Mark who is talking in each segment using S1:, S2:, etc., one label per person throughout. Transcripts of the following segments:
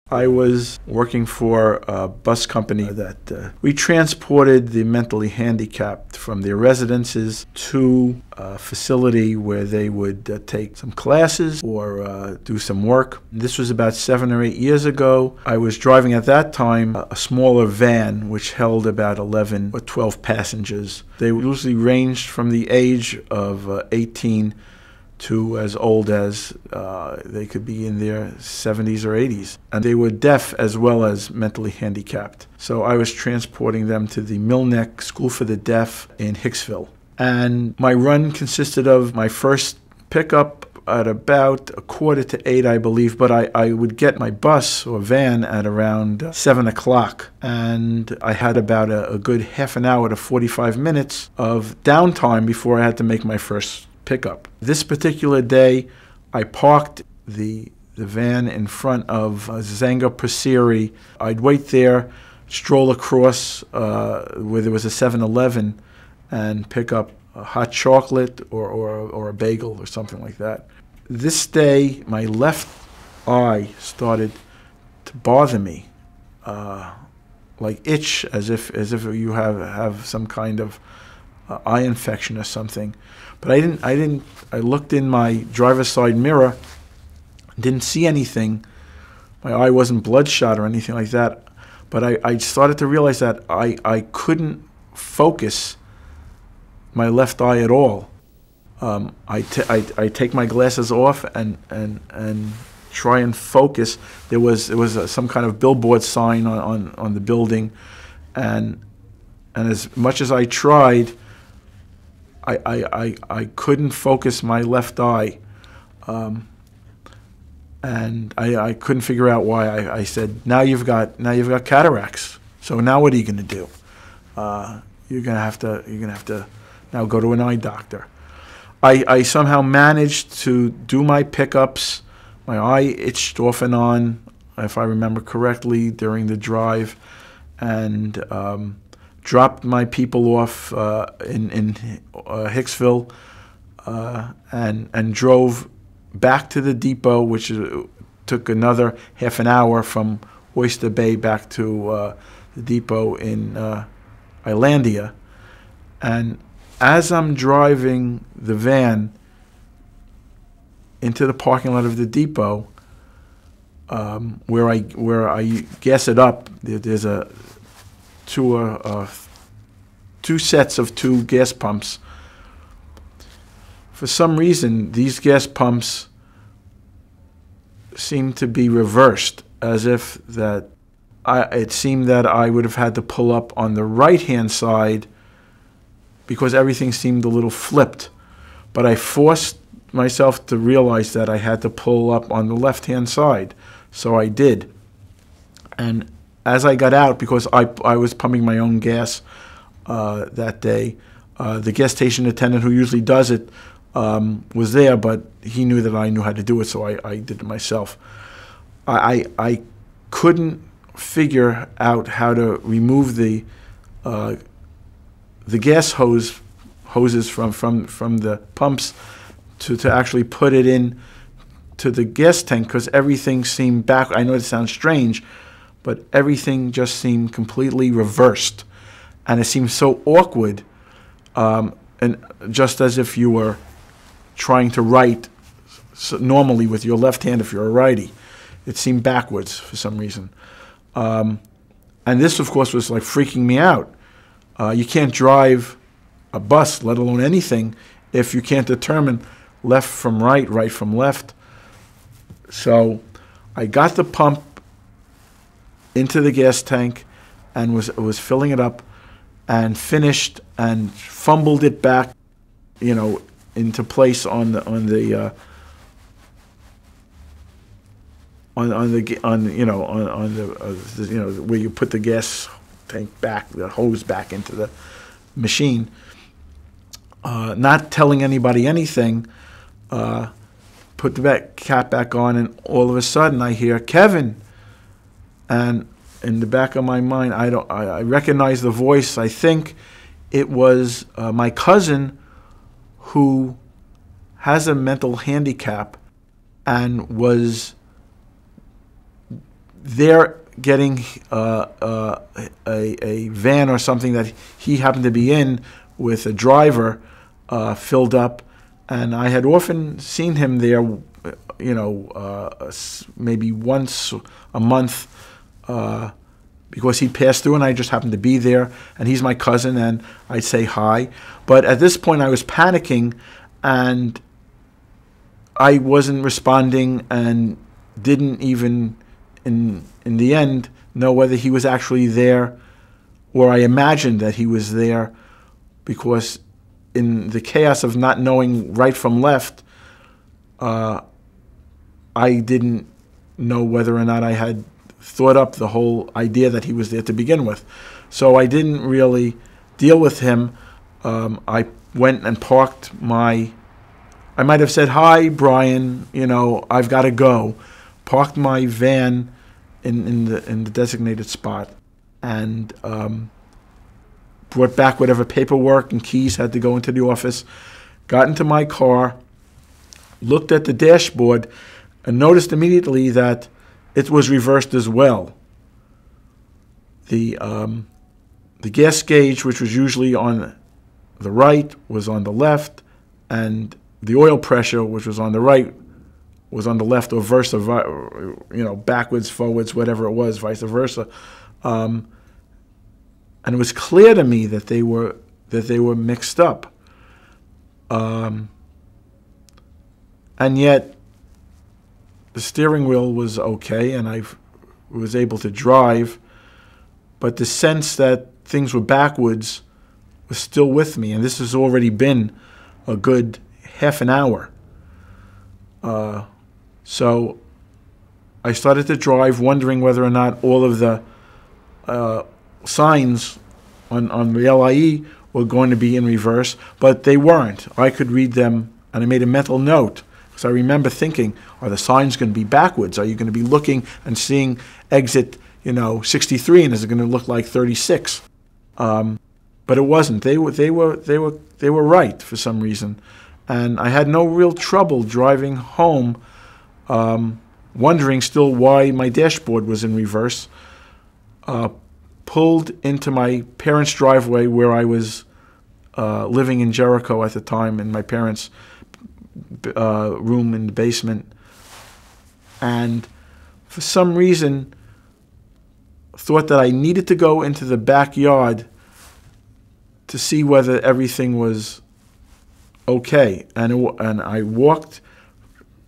S1: I was working for a bus company that we transported the mentally handicapped from their residences to a facility where they would take some classes or do some work. This was about 7 or 8 years ago. I was driving at that time a smaller van which held about 11 or 12 passengers. They usually ranged from the age of 18 to as old as they could be in their 70s or 80s. And they were deaf as well as mentally handicapped. So I was transporting them to the Millneck School for the Deaf in Hicksville. And my run consisted of my first pickup at about 7:45, I believe, but I would get my bus or van at around 7 o'clock. And I had about a good half an hour to 45 minutes of downtime before I had to make my first pickup. This particular day, I parked the van in front of Zanga Brasserie. I'd wait there, stroll across where there was a 7-Eleven and pick up a hot chocolate or a bagel or something like that. This day, my left eye started to bother me, like itch, as if you have some kind of eye infection or something. But I looked in my driver's side mirror, didn't see anything. My eye wasn't bloodshot or anything like that. But I started to realize that I couldn't focus my left eye at all. I take my glasses off and try and focus. There was some kind of billboard sign on the building, and as much as I tried, I couldn't focus my left eye, and I couldn't figure out why. I said, now you've got cataracts. So now what are you going to do? You're gonna have to now go to an eye doctor. I somehow managed to do my pickups. My eye itched off and on, if I remember correctly, during the drive, and dropped my people off in Hicksville and drove back to the depot, which took another half an hour from Oyster Bay back to the depot in Islandia. And as I'm driving the van into the parking lot of the depot, where I gas it up, there's two sets of 2 gas pumps. For some reason, these gas pumps seem to be reversed, as if that it seemed that I would have had to pull up on the right-hand side because everything seemed a little flipped. But I forced myself to realize that I had to pull up on the left-hand side, so I did. And as I got out, because I was pumping my own gas that day, the gas station attendant who usually does it was there, but he knew that I knew how to do it, so I did it myself. I couldn't figure out how to remove the gas hoses from the pumps to actually put it in to the gas tank, because everything seemed back. I know it sounds strange, but everything just seemed completely reversed, and it seemed so awkward, and just as if you were trying to write normally with your left hand if you're a righty. It seemed backwards for some reason. And this, of course, was like freaking me out. You can't drive a bus, let alone anything, if you can't determine left from right, right from left. So I got the pump into the gas tank and was filling it up, and finished and fumbled it back, into place on the where you put the gas tank back, the hose back into the machine. Not telling anybody anything, put the cap back on, and all of a sudden I hear Kevin, and in the back of my mind I recognize the voice. I think it was my cousin, who has a mental handicap and was they're getting a van or something that he happened to be in with a driver filled up, and I had often seen him there, maybe once a month, because he passed through and I just happened to be there, and he's my cousin, and I'd say hi. But at this point I was panicking, and I wasn't responding and didn't even, in the end, know whether he was actually there, or I imagined that he was there, because in the chaos of not knowing right from left, I didn't know whether or not I had thought up the whole idea that he was there to begin with. So I didn't really deal with him. I went and parked I might have said, "Hi, Brian, I've got to go." Parked my van in the designated spot, and brought back whatever paperwork and keys had to go into the office. Got into my car, looked at the dashboard, and noticed immediately that it was reversed as well. The gas gauge, which was usually on the right, was on the left, and the oil pressure, which was on the right, was on the left, or versa, backwards, forwards, whatever it was, vice versa. And it was clear to me that they were mixed up. And yet, the steering wheel was okay, and I was able to drive, but the sense that things were backwards was still with me, and this has already been a good half an hour. So I started to drive, wondering whether or not all of the signs on the LIE were going to be in reverse, but they weren't. I could read them, and I made a mental note, because I remember thinking, are the signs going to be backwards? Are you going to be looking and seeing exit 63, and is it going to look like 36? But it wasn't. They were right for some reason, and I had no real trouble driving home, wondering still why my dashboard was in reverse. Pulled into my parents' driveway, where I was living in Jericho at the time, in my parents' room in the basement, and for some reason thought that I needed to go into the backyard to see whether everything was okay. And I walked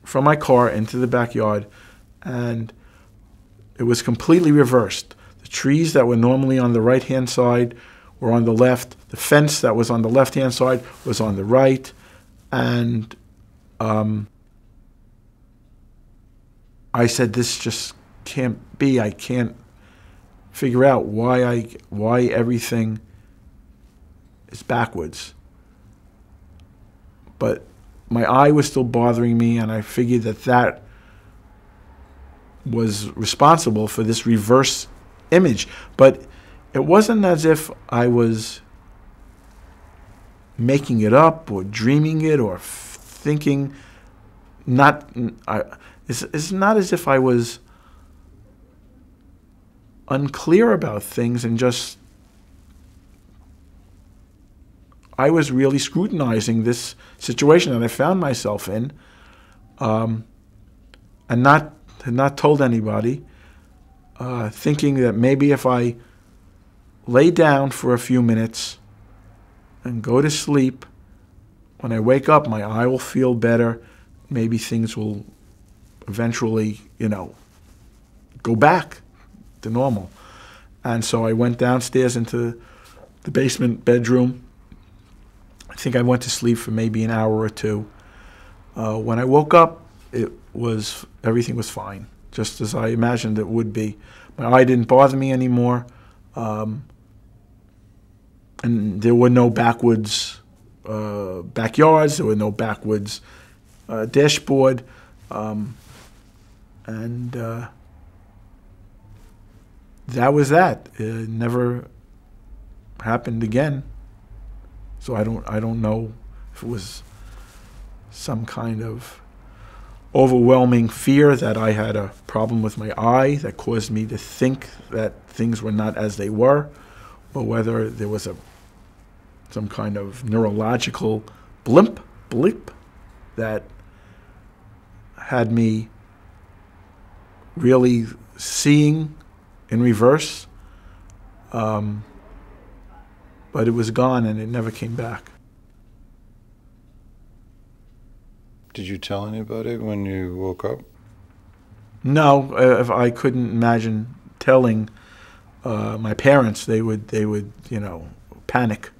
S1: from my car into the backyard, and it was completely reversed. The trees that were normally on the right-hand side were on the left. The fence that was on the left-hand side was on the right. And I said, this just can't be. I can't figure out why everything is backwards. But my eye was still bothering me, and I figured that was responsible for this reverse image. But it wasn't as if I was making it up or dreaming it or thinking. It's not as if I was unclear about things, and just I was really scrutinizing this situation that I found myself in, and had not told anybody, thinking that maybe if I lay down for a few minutes and go to sleep, when I wake up, my eye will feel better. Maybe things will eventually, go back to normal. And so I went downstairs into the basement bedroom. I think I went to sleep for maybe an hour or two. When I woke up, everything was fine, just as I imagined it would be. My eye didn't bother me anymore, and there were no backwards backyards. There were no backwards dashboard, and that was that. It never happened again. So I don't know if it was some kind of overwhelming fear that I had a problem with my eye that caused me to think that things were not as they were, or whether there was some kind of neurological blip that had me really seeing in reverse, but it was gone and it never came back.
S2: Did you tell anybody when you woke up?
S1: No, if I couldn't imagine telling my parents. They would panic,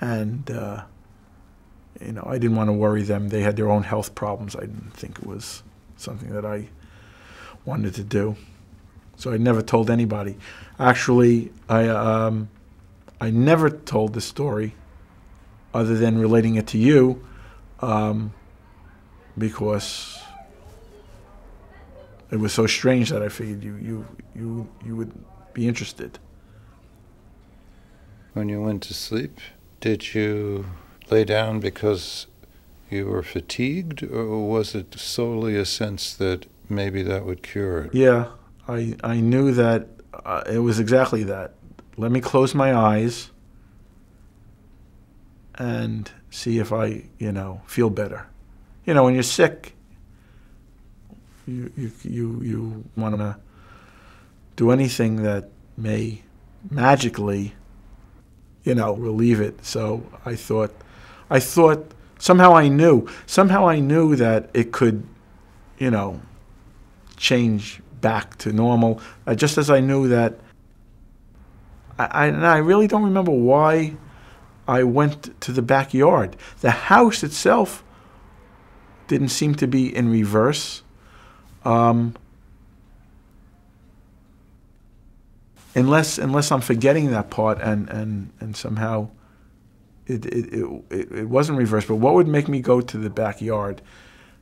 S1: and I didn't want to worry them. They had their own health problems. I didn't think it was something that I wanted to do, so I never told anybody. Actually, I never told the story, other than relating it to you, because it was so strange that I figured you would be interested.
S2: When you went to sleep, did you lay down because you were fatigued, or was it solely a sense that maybe that would cure it?
S1: Yeah, I knew that it was exactly that. Let me close my eyes and see if I, feel better. When you're sick, you want to do anything that may magically, relieve it. So I thought somehow I knew that it could, change back to normal. Just as I knew that, I really don't remember why I went to the backyard. The house itself didn't seem to be in reverse. Unless I'm forgetting that part, and somehow it wasn't reversed. But what would make me go to the backyard?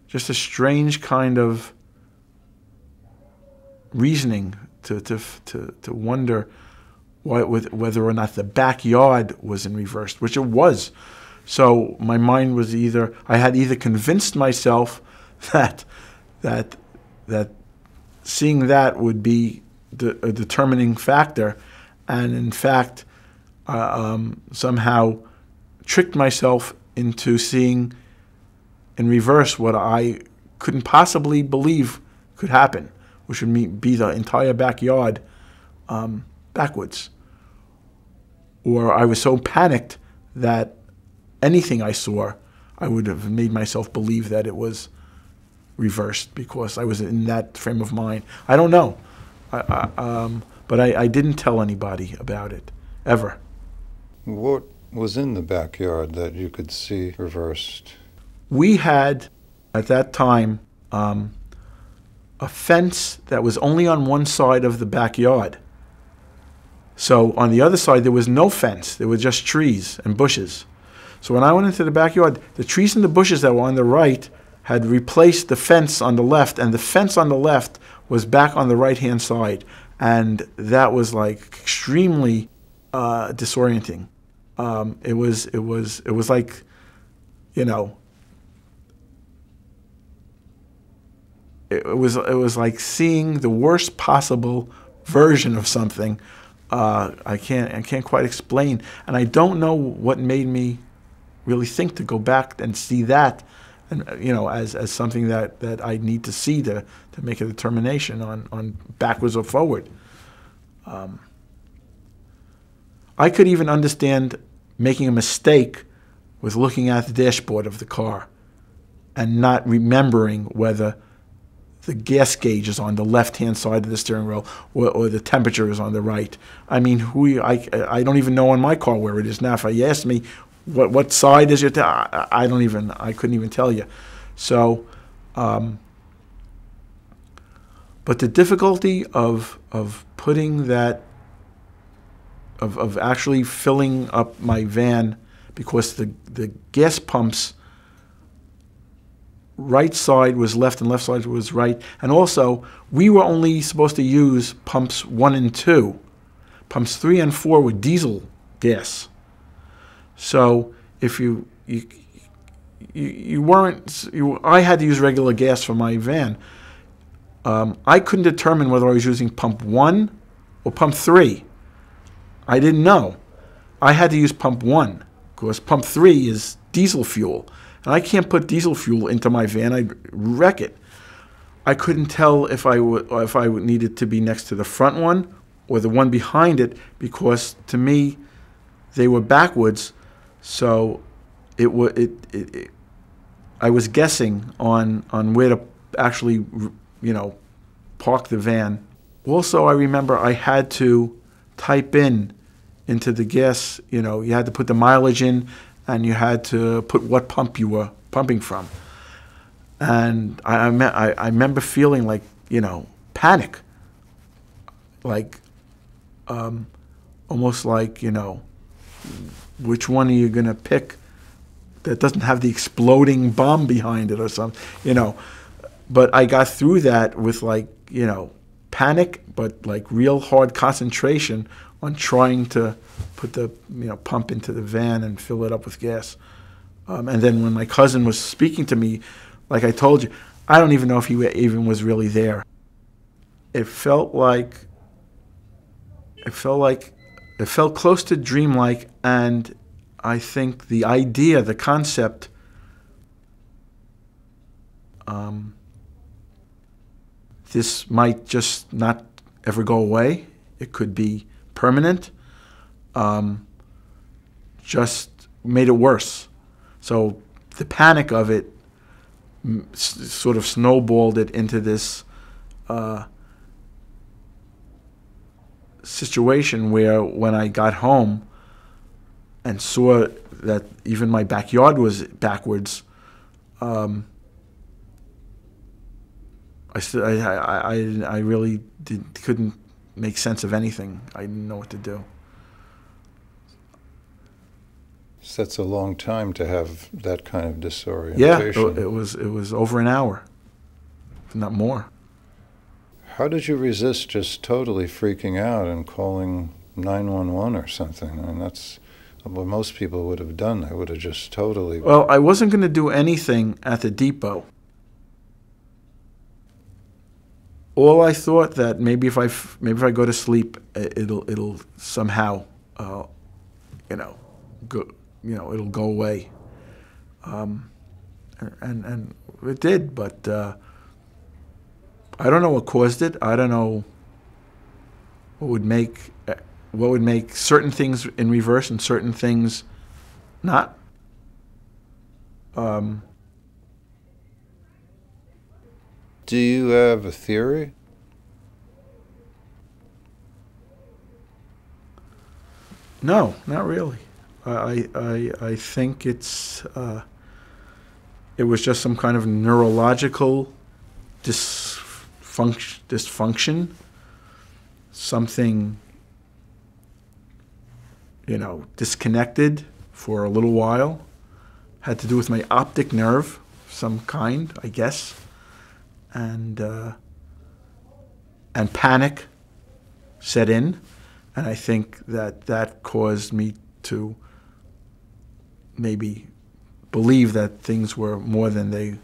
S1: Just a strange kind of reasoning to wonder whether or not the backyard was in reverse, which it was. So my mind was I had either convinced myself that seeing that would be a determining factor, and in fact somehow tricked myself into seeing in reverse what I couldn't possibly believe could happen, which would be the entire backyard backwards. Or I was so panicked that anything I saw, I would have made myself believe that it was reversed because I was in that frame of mind. I don't know. But I didn't tell anybody about it, ever.
S2: What was in the backyard that you could see reversed?
S1: We had, at that time, a fence that was only on one side of the backyard. So on the other side, there was no fence. There were just trees and bushes. So when I went into the backyard, the trees and the bushes that were on the right had replaced the fence on the left, and the fence on the left was back on the right-hand side. And that was like extremely disorienting. It was like, it was like seeing the worst possible version of something. I can't quite explain, and I don't know what made me really think to go back and see that, and as something that I need to see to make a determination on backwards or forward. I could even understand making a mistake with looking at the dashboard of the car and not remembering whether the gas gauge is on the left-hand side of the steering wheel or the temperature is on the right. I mean, I don't even know on my car where it is now. If you asked me what side is it, I couldn't even tell you. So, but the difficulty of putting that, of actually filling up my van, because the gas pumps, right side was left and left side was right. And also, we were only supposed to use pumps 1 and 2. Pumps 3 and 4 were diesel gas. So if you you weren't. I had to use regular gas for my van. I couldn't determine whether I was using pump 1 or pump 3. I didn't know. I had to use pump 1 because pump 3 is diesel fuel. And I can't put diesel fuel into my van. I'd wreck it. I couldn't tell if I needed to be next to the front one or the one behind it, because to me they were backwards. So I was guessing on where to actually, park the van. Also, I remember I had to type into the gas. You had to put the mileage in, and you had to put what pump you were pumping from. And I remember feeling like, panic. Like, almost like, which one are you going to pick that doesn't have the exploding bomb behind it or something, But I got through that with panic, but like real hard concentration on trying to put the, pump into the van and fill it up with gas. And then when my cousin was speaking to me, like I told you, I don't even know if he even was really there. It felt close to dreamlike, and I think the idea, the concept, this might just not ever go away. It could be permanent. Just made it worse. So the panic of it sort of snowballed it into this situation where when I got home and saw that even my backyard was backwards, I really couldn't make sense of anything. I didn't know what to do.
S2: So that's a long time to have that kind of disorientation.
S1: Yeah, it was over an hour, if not more.
S2: How did you resist just totally freaking out and calling 911 or something? I mean, that's what most people would have done. They would have just totally...
S1: Well, I wasn't going to do anything at the depot. All I thought that maybe if I go to sleep, it'll somehow, it'll go away. And it did, but I don't know what caused it. I don't know what would make certain things in reverse and certain things not.
S2: Do you have a theory?
S1: No, not really. I think it was just some kind of neurological dysfunction, something, disconnected for a little while. Had to do with my optic nerve, some kind, I guess, and panic set in, and I think that caused me to maybe believe that things were more than they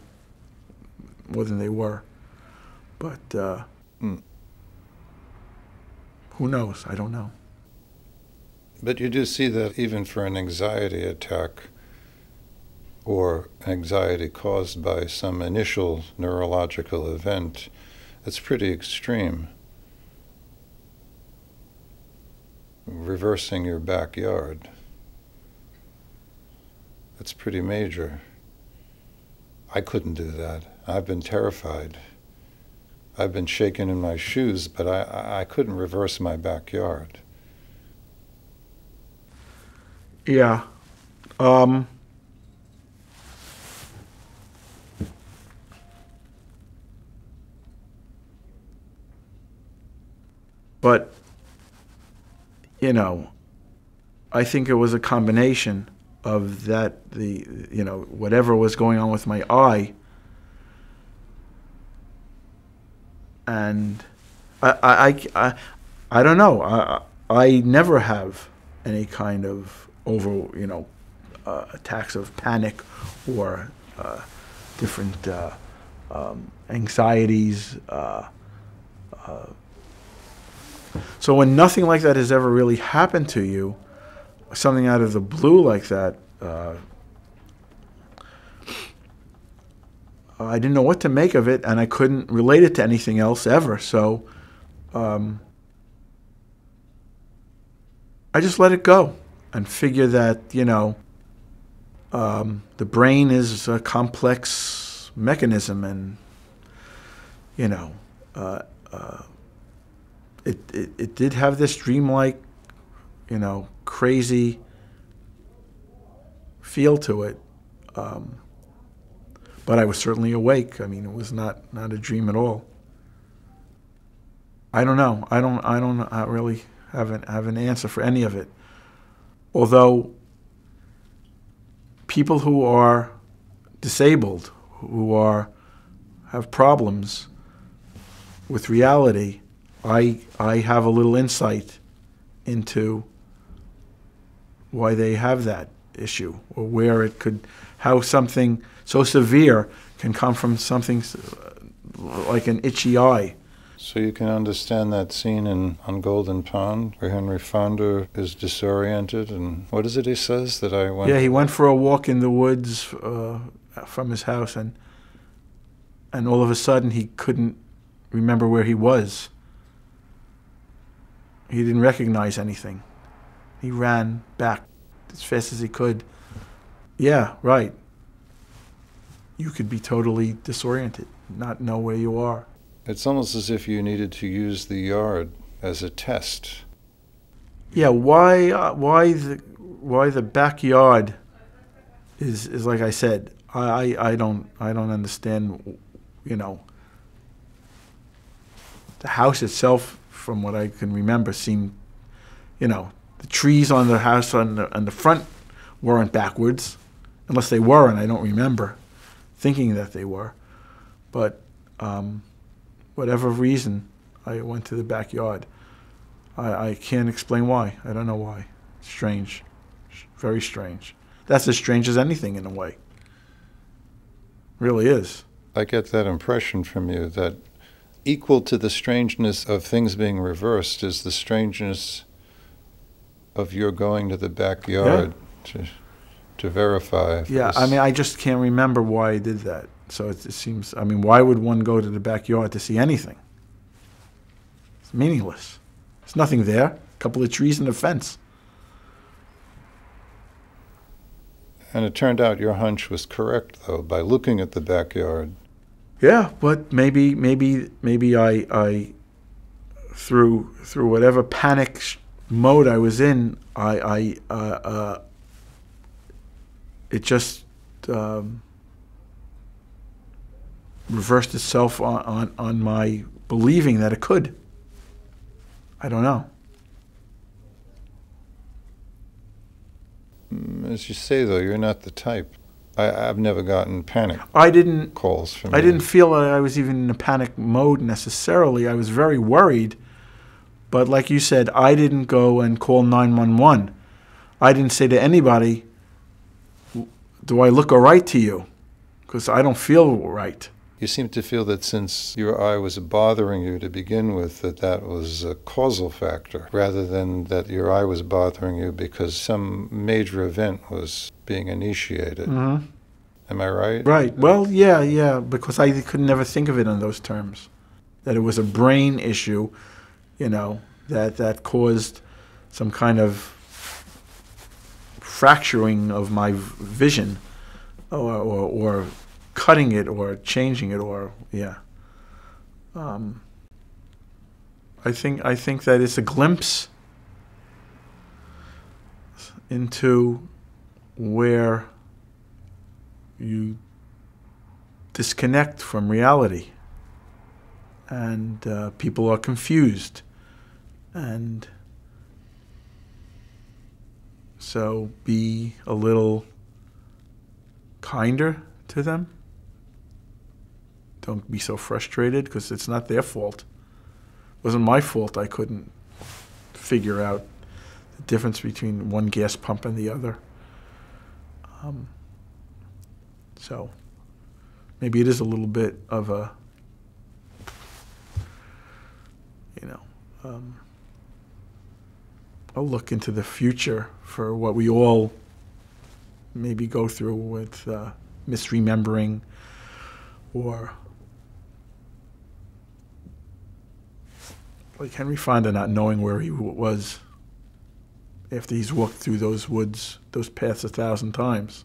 S1: were. But who knows? I don't know.
S2: But you do see that even for an anxiety attack or anxiety caused by some initial neurological event, it's pretty extreme. Reversing your backyard. That's pretty major. I couldn't do that. I've been terrified. I've been shaken in my shoes, but I couldn't reverse my backyard.
S1: Yeah. But, I think it was a combination of that, whatever was going on with my eye. And I don't know. I never have any kind of attacks of panic or different anxieties. So when nothing like that has ever really happened to you, something out of the blue like that, I didn't know what to make of it, and I couldn't relate it to anything else ever. So I just let it go and figure that, the brain is a complex mechanism, and, it did have this dreamlike, crazy feel to it. But I was certainly awake. I mean, it was not a dream at all. I don't know. I don't really have an answer for any of it. Although people who are disabled, who have problems with reality, I have a little insight into why they have that issue, or where it could, how something so severe can come from something like an itchy eye.
S2: So you can understand that scene on Golden Pond where Henry Fonda is disoriented, and what is it he says that I went?
S1: Yeah, he went for a walk in the woods from his house, and all of a sudden he couldn't remember where he was. He didn't recognize anything. He ran back as fast as he could. Yeah, right. You could be totally disoriented, not know where you are.
S2: It's almost as if you needed to use the yard as a test.
S1: Yeah, why the backyard is like I said. I don't understand. The house itself, from what I can remember, seemed, the trees on the house on the front weren't backwards, unless they were, and I don't remember thinking that they were. But whatever reason, I went to the backyard. I can't explain why. I don't know why. Strange. Very strange. That's as strange as anything in a way. Really is.
S2: I get that impression from you that equal to the strangeness of things being reversed is the strangeness of your going to the backyard to verify.
S1: Yeah, I mean, I just can't remember why I did that. So it seems, I mean, why would one go to the backyard to see anything? It's meaningless. There's nothing there. A couple of trees and a fence.
S2: And it turned out your hunch was correct, though, by looking at the backyard.
S1: Yeah, but maybe I through whatever panic mode I was in, it just reversed itself on my believing that it could. I don't know.
S2: As you say, though, you're not the type. I've never gotten panic calls from you.
S1: I didn't feel that I was even in a panic mode necessarily. I was very worried. But like you said, I didn't go and call 911. I didn't say to anybody, do I look all right to you? Because I don't feel right.
S2: You seem to feel that since your eye was bothering you to begin with, that was a causal factor, rather than that your eye was bothering you because some major event was being initiated. Mm-hmm. Am I right?
S1: Right. Well, yeah, because I could never think of it in those terms, that it was a brain issue, that caused some kind of fracturing of my vision, or cutting it or changing it, or I think that it's a glimpse into where you disconnect from reality, and people are confused, and so be a little kinder to them. Don't be so frustrated, because it's not their fault. It wasn't my fault I couldn't figure out the difference between one gas pump and the other. So maybe it is a little bit of a, a look into the future for what we all maybe go through with misremembering, or like Henry Fonda not knowing where he was after he's walked through those woods, those paths 1,000 times.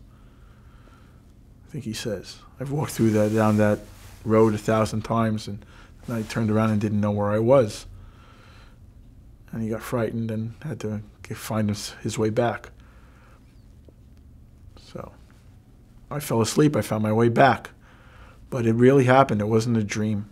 S1: I think he says, I've walked through down that road 1,000 times, and I turned around and didn't know where I was. And he got frightened and had to find his way back. So I fell asleep. I found my way back. But it really happened. It wasn't a dream.